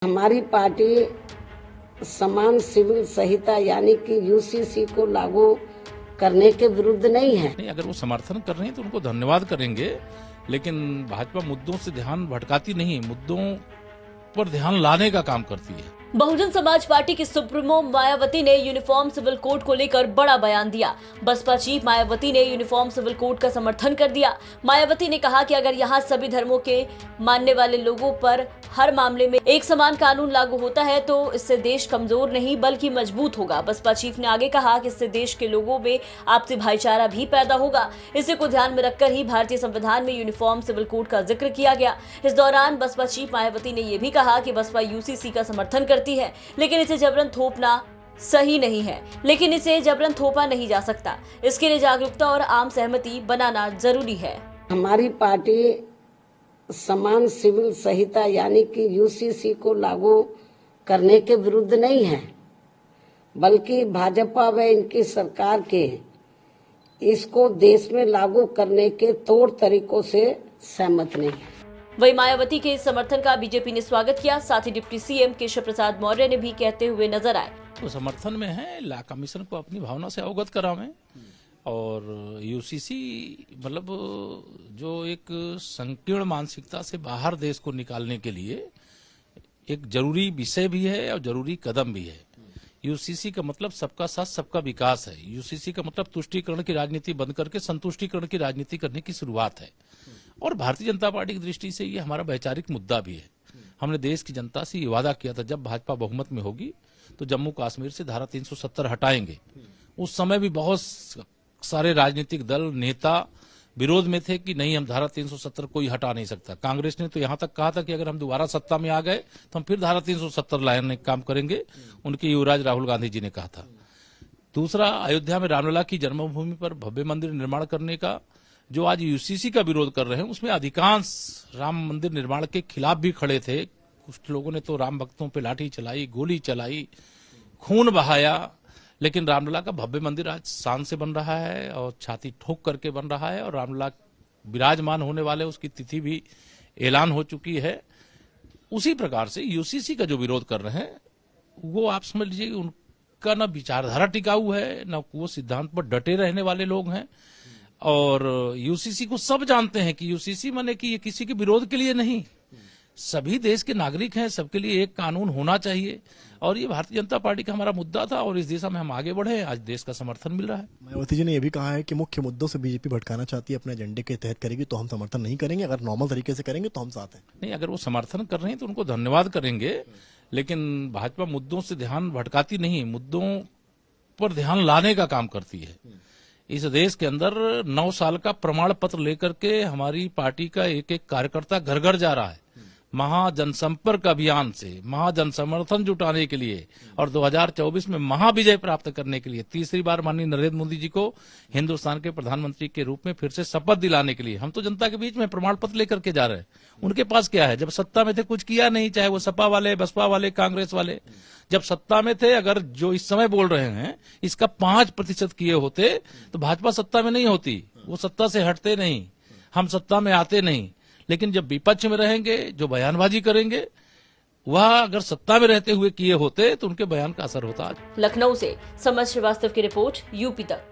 हमारी पार्टी समान सिविल संहिता यानी कि यूसीसी को लागू करने के विरुद्ध नहीं है। नहीं, अगर वो समर्थन कर रहे हैं तो उनको धन्यवाद करेंगे, लेकिन भाजपा मुद्दों से ध्यान भटकाती नहीं, मुद्दों पर ध्यान लाने का काम करती है। बहुजन समाज पार्टी की सुप्रीमो मायावती ने यूनिफॉर्म सिविल कोड को लेकर बड़ा बयान दिया। बसपा चीफ मायावती ने यूनिफॉर्म सिविल कोड का समर्थन कर दिया। मायावती ने कहा कि अगर यहाँ सभी धर्मों के मानने वाले लोगों पर हर मामले में एक समान कानून लागू होता है तो इससे देश कमजोर नहीं बल्कि मजबूत होगा। बसपा चीफ ने आगे कहा कि इससे देश के लोगों में आपसी भाईचारा भी पैदा होगा। इसी को ध्यान में रखकर ही भारतीय संविधान में यूनिफॉर्म सिविल कोड का जिक्र किया गया। इस दौरान बसपा चीफ मायावती ने यह भी कहा कि बसपा यूसीसी का समर्थन करती है, लेकिन इसे जबरन थोपना सही नहीं है, लेकिन इसे जबरन थोपा नहीं जा सकता। इसके लिए जागरूकता और आम सहमति बनाना जरूरी है। हमारी पार्टी समान सिविल संहिता यानी कि यूसीसी को लागू करने के विरुद्ध नहीं है, बल्कि भाजपा व इनकी सरकार के इसको देश में लागू करने के तौर तरीकों से सहमत नहीं है। वही मायावती के इस समर्थन का बीजेपी ने स्वागत किया। साथ ही डिप्टी सीएम केशव प्रसाद मौर्य ने भी कहते हुए नजर आए। तो समर्थन में है, ला कमीशन को अपनी भावना से अवगत करावें और यूसीसी मतलब जो एक संकीर्ण मानसिकता से बाहर देश को निकालने के लिए एक जरूरी विषय भी है और जरूरी कदम भी है। यूसीसी का मतलब सबका साथ सबका विकास है। यूसीसी का मतलब तुष्टीकरण की राजनीति बंद करके संतुष्टीकरण की राजनीति करने की शुरुआत है और भारतीय जनता पार्टी की दृष्टि से ये हमारा वैचारिक मुद्दा भी है। हमने देश की जनता से ये वादा किया था जब भाजपा बहुमत में होगी तो जम्मू कश्मीर से धारा 370 हटाएंगे। उस समय भी बहुत सारे राजनीतिक दल नेता विरोध में थे कि नहीं, हम धारा 370 कोई हटा नहीं सकता। कांग्रेस ने तो यहां तक कहा था कि अगर हम दोबारा सत्ता में आ गए तो हम फिर धारा 370 लाने का काम करेंगे। उनके युवराज राहुल गांधी जी ने कहा था। दूसरा, अयोध्या में रामलला की जन्मभूमि पर भव्य मंदिर निर्माण करने का जो आज यूसीसी का विरोध कर रहे हैं उसमें अधिकांश राम मंदिर निर्माण के खिलाफ भी खड़े थे। कुछ लोगों ने तो राम भक्तों पे लाठी चलाई, गोली चलाई, खून बहाया, लेकिन रामलला का भव्य मंदिर आज शान से बन रहा है और छाती ठोक करके बन रहा है और रामलला विराजमान होने वाले उसकी तिथि भी ऐलान हो चुकी है। उसी प्रकार से यूसीसी का जो विरोध कर रहे हैं वो आप समझ लीजिए उनका ना विचारधारा टिकाऊ है, ना वो सिद्धांत पर डटे रहने वाले लोग हैं। और यूसीसी को सब जानते हैं कि यूसीसी माने कि ये किसी के विरोध के लिए नहीं, सभी देश के नागरिक हैं, सबके लिए एक कानून होना चाहिए और ये भारतीय जनता पार्टी का हमारा मुद्दा था और इस दिशा में हम आगे बढ़े। आज देश का समर्थन मिल रहा है। मायावती जी ने यह भी कहा है कि मुख्य मुद्दों से बीजेपी भटकाना चाहती है, अपने एजेंडे के तहत करेगी तो हम समर्थन नहीं करेंगे, अगर नॉर्मल तरीके से करेंगे तो हम साथ हैं। नहीं, अगर वो समर्थन कर रहे हैं तो उनको धन्यवाद करेंगे, लेकिन भाजपा मुद्दों से ध्यान भटकाती नहीं, मुद्दों पर ध्यान लाने का काम करती है। इस देश के अंदर 9 साल का प्रमाण पत्र लेकर के हमारी पार्टी का एक एक कार्यकर्ता घर घर जा रहा है महाजनसंपर्क अभियान से, महाजन समर्थन जुटाने के लिए और 2024 में महाविजय प्राप्त करने के लिए, तीसरी बार माननीय नरेंद्र मोदी जी को हिंदुस्तान के प्रधानमंत्री के रूप में फिर से शपथ दिलाने के लिए हम तो जनता के बीच में प्रमाण पत्र लेकर के जा रहे हैं। उनके पास क्या है? जब सत्ता में थे कुछ किया नहीं, चाहे वो सपा वाले, बसपा वाले, कांग्रेस वाले। जब सत्ता में थे, अगर जो इस समय बोल रहे हैं इसका 5% किए होते तो भाजपा सत्ता में नहीं होती। वो सत्ता से हटते नहीं, हम सत्ता में आते नहीं, लेकिन जब विपक्ष में रहेंगे, जो बयानबाजी करेंगे, वह अगर सत्ता में रहते हुए किए होते तो उनके बयान का असर होता। लखनऊ से समझ श्रीवास्तव की रिपोर्ट, यूपी तक।